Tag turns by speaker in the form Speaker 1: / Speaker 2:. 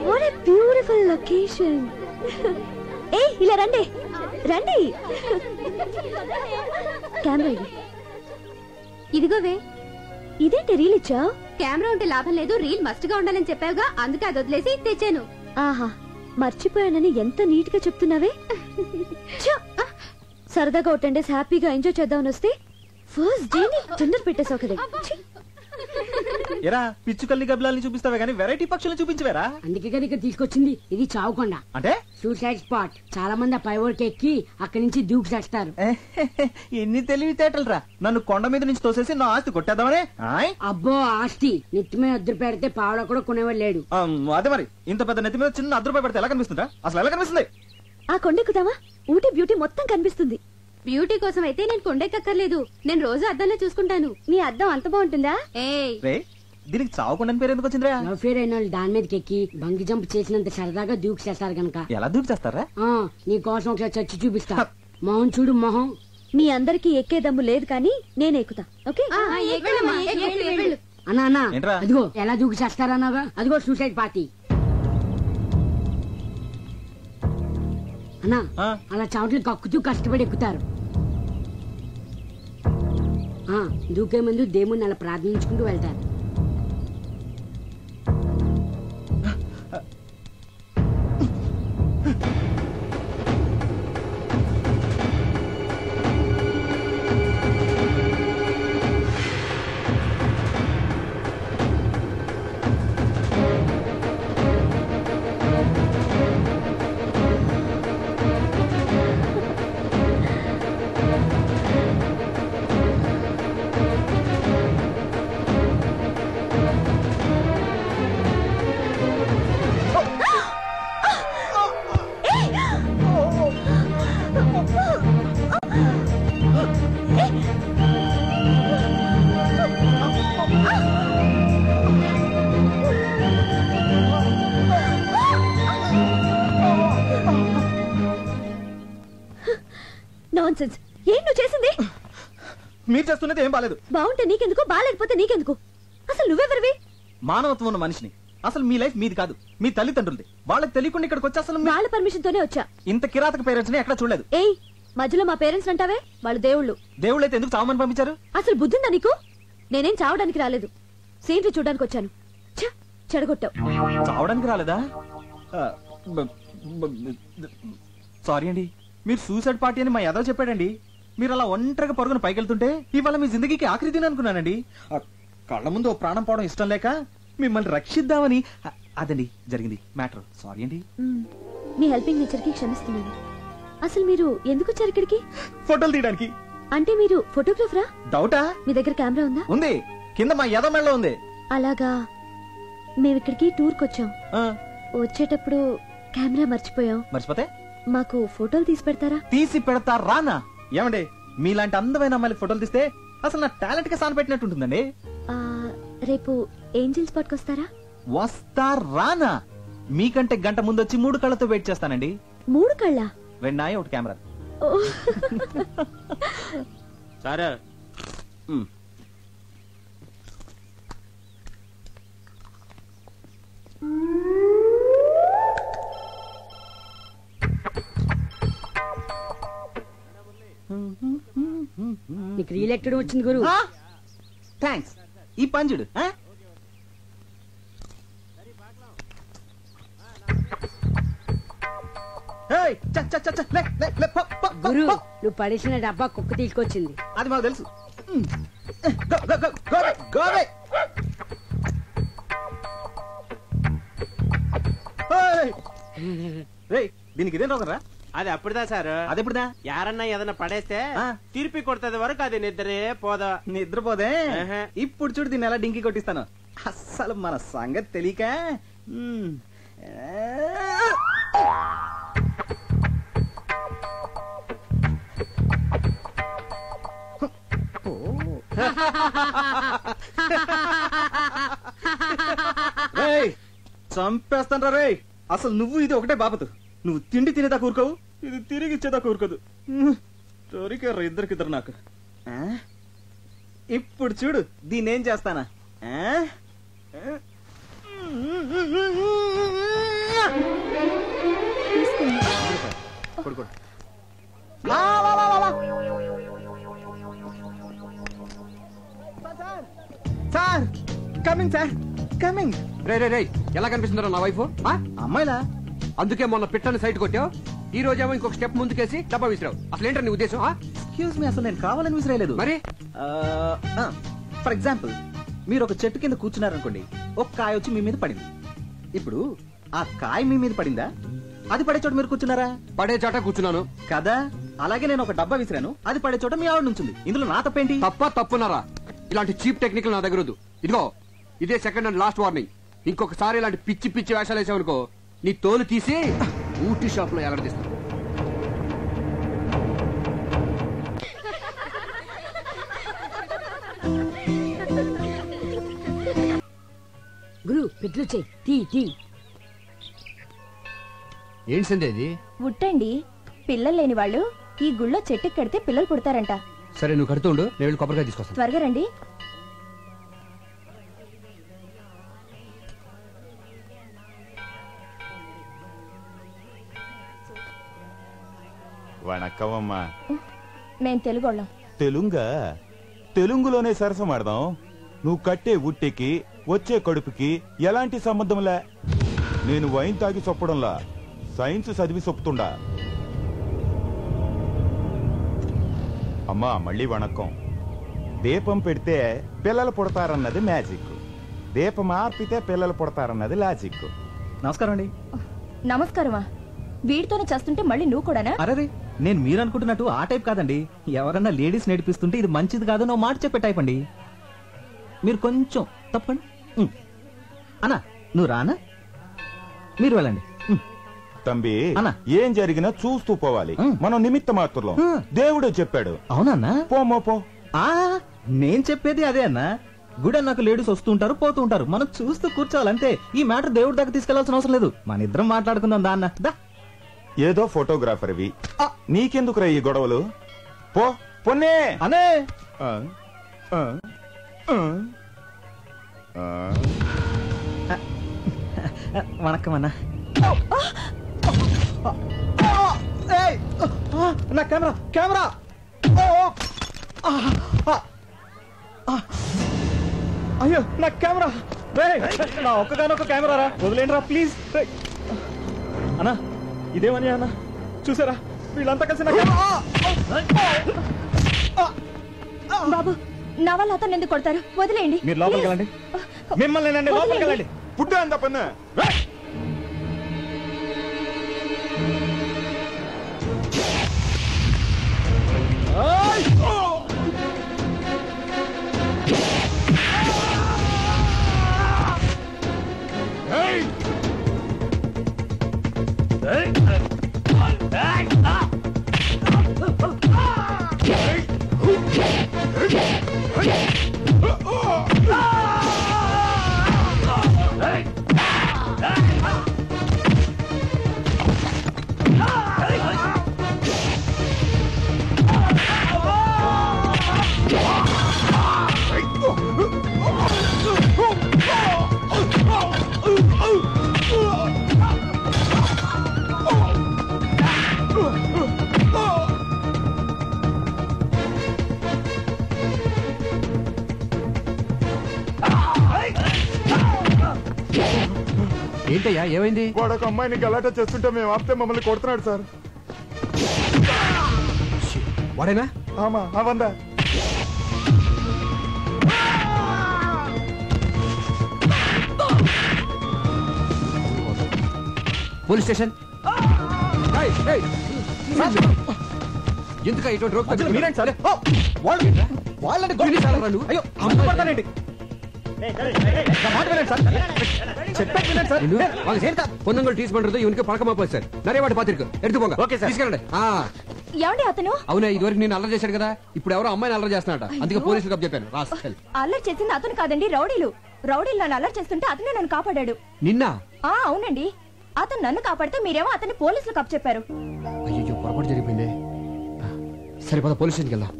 Speaker 1: What a beautiful location. ఏ ఇలా రండి రండి. కెమెరా ఇది. ఇదిగోవే. ఇదేంటి రీల్ ఇచ్చావు?
Speaker 2: కెమెరా ఉంటే లాభం లేదు, రీల్ మస్ట్ గా ఉండాలని చెప్పావుగా, అందుకే అది వదిలేసి తెచ్చాను.
Speaker 1: ఆహా, మర్చిపోయానని ఎంత నీట్ గా చెప్తున్నావే. సరదాగా ఒక 10 days హ్యాపీగా ఎంజాయ్ చేద్దామని వస్తే ఫస్ట్ డే టెండర్ పెట్టేసావు కదా.
Speaker 3: ఎరా పిచ్చుకల్ని గబ్బలాల్ని చూపిస్తావే గానీ వెరైటీ పక్షులను చూపించవేరా?
Speaker 4: అందుకే కదా ఇక్కడ తీసుకొచ్చింది. ఇది చావుకొండ
Speaker 3: అంటే
Speaker 4: సూసైడ్ స్పాట్. చాలా మంది ఆ పైవోర్కి ఎక్కి అక్కడి నుంచి దూకి చేస్తారు.
Speaker 3: ఎన్ని తెలివితేటలు రా! నన్ను కొండ మీద నుంచి తోసేసి నా ఆస్తి కొట్టేద్దామనే.
Speaker 4: అబ్బో ఆస్తి నెత్తి మీద అద్దరు పెడితే పావడ కూడా కొనేవాడు లేడు.
Speaker 3: అదే మరి, ఇంత పెద్ద నెత్తి మీద చిన్న ₹1 పెడితే ఎలా కనిపిస్తుందా? అసలు ఎలా కనిపిస్తుంది?
Speaker 1: ఆ కొండెక్కుదామా? ఊటీ బ్యూటీ మొత్తం కనిపిస్తుంది.
Speaker 2: బ్యూటీ కోసం అయితే నేను కొండెక్కర్లేదు, నేను రోజు అద్దంలో చూసుకుంటాను. నీ అద్దం అంత బాగుంటుందా?
Speaker 3: దీనికి చావుకుండని పేరు ఎందుకు వచ్చిందిరా?
Speaker 4: లవ్ ఫేర్ అయిన వాళ్ళు దాని మీదకి ఎక్కి బంగి జంప్ చేసినంత సరదాగా దూకి చేస్తారు గనక.
Speaker 3: ఎలా దూకి చేస్తారా?
Speaker 4: నీ కోసం ఒకసారి చచ్చి చూపిస్తా. మొహం చూడు మొహం.
Speaker 1: మీ అందరికి ఎక్కే దమ్ము లేదు కానీ నేను ఎక్కుతా. ఓకే
Speaker 4: అన్నా అన్నా, అదిగో ఎలా దూకి చేస్తారన్నాగా, అదిగో సూసైడ్ పార్టీ. అన్నా అలా చావట్లు కక్కుతూ కష్టపడి ఎక్కుతారు. దూకే ముందు దేవుణ్ణి అలా ప్రార్థించుకుంటూ వెళ్తారు.
Speaker 1: నాన్సెన్స్. ఏం నువ్వు చేసింది?
Speaker 3: మీరు చేస్తున్నది ఏం బాలేదు.
Speaker 1: బాగుంటే నీకెందుకు, బాగాలేకపోతే నీకెందుకు? అసలు నువ్వెవరివి?
Speaker 3: మానవత్వం ఉన్న మనిషిని. అసలు మీ లైఫ్ మీది కాదు, మీ తల్లిదండ్రులది. వాళ్ళకి తెలియకుండా ఇక్కడికి వచ్చి అసలు
Speaker 1: వాళ్ళ పర్మిషన్ తోనే వచ్చా.
Speaker 3: ఇంత కిరాతక పేరెంట్స్ ని ఎక్కడ చూడలేదు.
Speaker 1: ఏయ్, మధ్యలో మా పేరెంట్స్ అంటావే, వాళ్ళు దేవుళ్ళు.
Speaker 3: దేవుళ్ళైతే ఎందుకు చావమని పంపించారు?
Speaker 1: అసలు బుద్ధిందా నీకు? నేనేం చావడానికి రాలేదు, సీనరీ చూడడానికి వచ్చాను. చెడగొట్టావు.
Speaker 3: చావడానికి రాలేదా? సారీ అండి, మీరు సూసైడ్ పార్టీ అని మా యాదవ్ చెప్పాడండి. మీరు అలా ఒంటరిగా పరుగున పైకెళ్తుంటే ఇవాళ మీ జిందగీకి ఆఖరి దిన అనుకున్నానండి. కళ్ళ ముందు ఓ ప్రాణం పోవడం ఇష్టం లేక మిమ్మల్ని రక్షిద్దామని. అదండి జరిగింది మ్యాటర్. సారీ అండి.
Speaker 1: మీ హెల్పింగ్ నేచర్ కి క్షమిస్తున్నాను. అసలు మీరు ఎందుకు వచ్చారు ఇక్కడికి?
Speaker 3: ఫోటోలు తీయడానికి.
Speaker 1: అంటే మీరు ఫోటోగ్రాఫరా?
Speaker 3: డౌటా?
Speaker 1: మీ దగ్గర కెమెరా ఉందా?
Speaker 3: ఉంది, కింద మా యాదవ్ మెడలో ఉంది.
Speaker 1: అలాగా. మేము ఇక్కడికి టూర్ కి వచ్చాం. వచ్చేటప్పుడు కెమెరా మర్చిపోయాం.
Speaker 3: మర్చిపోతే
Speaker 1: మాకు ఫోటోలు తీసి పెడతారా?
Speaker 3: తీసి పెడతా రానా? ఏమండి, మీలాంటి అందమైన అమ్మాయిలకి ఫోటోలు తీస్తే అసలు నా టాలెంట్ కి సాన పెట్టినట్టు ఉంటుందండి.
Speaker 1: రేపు ఏంజిల్ స్పాట్ కి వస్తారా?
Speaker 3: వస్తా రానా? మీకంటే గంట ముందు వచ్చి 3 కళ్ళతో వెయిట్ చేస్తానండి.
Speaker 1: 3 కళ్ళ?
Speaker 3: 2 ఒకటి కెమెరా.
Speaker 5: సరే.
Speaker 4: నీకు రీల్ ఎక్కడ వచ్చింది గురు?
Speaker 3: థ్యాంక్స్. ఈ పంజుడు
Speaker 4: గురు, నువ్వు పడేసిన డబ్బా కుక్క తీసుకొచ్చింది.
Speaker 3: అది మాకు తెలుసు. దీనికి ఇదేం రోగరా?
Speaker 5: అది అప్పుడుదా సార్.
Speaker 3: అది ఎప్పుడుదా?
Speaker 5: యారన్నా ఏదన్నా పడేస్తే తిరిపి కొడుతుంది వరకు అది నిద్రే పోదా.
Speaker 3: నిద్రపోదే. ఇప్పుడు చూడు దీన్ని ఎలా డింకి కొట్టిస్తాను. అస్సలు మన సంగతి తెలియక. చంపేస్తాను రా రే. అసలు నువ్వు ఇది ఒకటే బాపతు. నువ్వు తిండి తినేదా కూరుకోవు, ఇది తిరిగి ఇచ్చేదా కూరుకోదు. దొరికారు ఇద్దరికిద్దరు నాకు. ఇప్పుడు చూడు దీన్ని ఏం చేస్తానా. Coming sir coming.
Speaker 6: రే ఎలా కనిపిస్తుందో నా వైఫ్
Speaker 3: అమ్మాయిలా?
Speaker 6: అందుకే మొన్న పిట్టని సైట్ కొట్టావు, ఈ రోజేమో ఇంకొక స్టెప్ ముందుకేసి డబ్బా విసిరావు. అసలు ఏంటో నీ ఉద్దేశం?
Speaker 3: ఎక్స్క్యూజ్ మీ, అసలు నేను కావాలని విసిరేయలేదు.
Speaker 6: మరి
Speaker 3: ఫర్ ఎగ్జాంపుల్, మీరు ఒక చెట్టు కింద కూర్చున్నారనుకోండి, ఒక కాయ వచ్చి మీ మీద పడింది. ఇప్పుడు ఆ కాయ మీ మీద పడిందా, అది పడే చోట మీరు కూర్చున్నారా?
Speaker 6: పడే చోట కూర్చున్నాను
Speaker 3: కదా. అలాగే నేను ఒక డబ్బా విసిరాను, అది పడే చోట మీ ఆవిడ నుంచింది. ఇందులో నా తప్పేంటి?
Speaker 6: తప్పున్నారా? ఇలాంటి చీప్ టెక్నిక్ నా దగ్గర వద్దు. ఇదిగో ఇదే సెకండ్ అండ్ లాస్ట్ వార్నింగ్. ఇంకొకసారి ఇలాంటి పిచ్చి పిచ్చి వేషాలు వేసావనుకో, నీ తోలు తీసి ఊటీ షాప్ లో ఎలాడదీస్తాను.
Speaker 4: గురు పెట్లు చెయ్యి తీ.
Speaker 6: ఏంటి సందేది?
Speaker 1: ఉట్టండి. పిల్లలు లేని వాళ్ళు ఈ గుళ్ళో చెట్టుకి కడితే పిల్లలు పుడతారంట.
Speaker 6: సరే నువ్వు కడుతూ ఉండు, నేను వెళ్ళి కొబ్బరికాయ తీసుకొస్తాను.
Speaker 1: త్వరగా రండి.
Speaker 7: వణక్కమమ్మా.
Speaker 1: మేం తెలుగోళ్ళం.
Speaker 7: తెలుగులోనే సరసమాడదాం. నువ్వు కట్టే ఉట్టికి వచ్చే కడుపుకి ఎలాంటి సంబంధంలే. నేను వైన్ తాగి చొప్పడంలా సైన్స్ చదివి చొప్పుతుండా. అమ్మా మళ్ళీ వణక్కం. దీపం పెడితే పిల్లలు పుడతారన్నది మ్యాజిక్, దీపం ఆర్పితే పిల్లలు పుడతారన్నది లాజిక్.
Speaker 3: నమస్కారం అండి.
Speaker 1: నమస్కారమా? వీడితోనే చేస్తుంటే మళ్ళీ నువ్వు కూడానా?
Speaker 3: అరే, నేను మీరు అనుకుంటున్నట్టు ఆ టైప్ కాదండి. ఎవరన్నా లేడీస్ నేర్పిస్తుంటే ఇది మంచిది కాదు నువ్వు మాట చెప్పే టైప్ అండి. మీరు కొంచెం తప్పండి. అన్నా నువ్వు రానా? మీరు వెళ్ళండి.
Speaker 7: తంబి
Speaker 3: అన్నా.
Speaker 7: ఏం జరిగినా చూస్తూ పోవాలి. మనం నిమిత్త మాత్రం. దేవుడే చెప్పాడు.
Speaker 3: అవునన్నా?
Speaker 7: పో.
Speaker 3: నేను చెప్పేది అదే అన్నా. గుడి నాకు లేడీస్ వస్తూ ఉంటారు పోతూ ఉంటారు, మనం చూస్తూ కూర్చోవాలంతే. ఈ మ్యాటర్ దేవుడి దగ్గర తీసుకెళ్లాల్సిన అవసరం లేదు. మన ఇద్దరం మాట్లాడుకుందాం దా అన్న. దా.
Speaker 7: ఏదో ఫోటోగ్రాఫర్వి, నీకెందుకురా ఈ గొడవలు? పొన్నే
Speaker 3: అనే. వణక్కం అన్నా. నా కెమెరా. అయ్యో నా కెమెరా. నా ఒక్కగానొక్క కెమెరా రా, వదిలేండి రా ప్లీజ్. అన్నా ఇదేమని అన్న చూసారా, వీళ్ళంతా కలిసి
Speaker 1: బాబు, నా వల్ల అతను ఎందుకు కొడతారు? వదిలేయండి.
Speaker 3: మీరు లోపలికి వెళ్ళండి. మిమ్మల్ని లోపలికి వెళ్ళండి.
Speaker 7: పుట్ట అంత పన్ను.
Speaker 6: ఏంటయ్యా ఏమైంది?
Speaker 7: వాడొక అమ్మాయిని గలాట చేస్తుంటే మేము ఆపితే మమ్మల్ని కొడుతున్నాడు సార్.
Speaker 6: వాడేనా?
Speaker 7: ఆమా అవందా.
Speaker 6: Police station. ఎందుక ఇటువంటి రోగ్
Speaker 3: మీరేంటి సార్? వాళ్ళని అయ్యో అమ్ముపడతానండి.
Speaker 6: பொண்ணுங்கள் டீஸ் பண்றது இவனுக்கு பழக்கமா போய் சார். நிறைய வாட்டி பாத்திருக்கு. எடுத்துக்கோங்க. Okay sir. తీసుకెళ్ళండి.
Speaker 1: ఏమండి అతను?
Speaker 6: అవునా, ఇదివరకు నేను అల్లరి చేశాడు కదా, ఇప్పుడు ఎవరో అమ్మాయిని అల్లరి చేస్తున్నాడ. అందుకే పోలీసులకు అప్ చెప్పాను.
Speaker 1: అల్లరి చేసింది అతను కాదండి, రౌడీలు నన్ను అల్లరి చేస్తుంటే అతనే నన్ను కాపాడాడు.
Speaker 6: నిన్న?
Speaker 1: అవునండి. అతను నన్ను కాపాడితే మీరేమో అతన్ని పోలీసులకు అప్ చెప్పారు.
Speaker 6: అయ్యో పొరపాటు జరిగిపోయింది. సరే పద పోలీస్ స్టేషన్కి వెళ్దాం.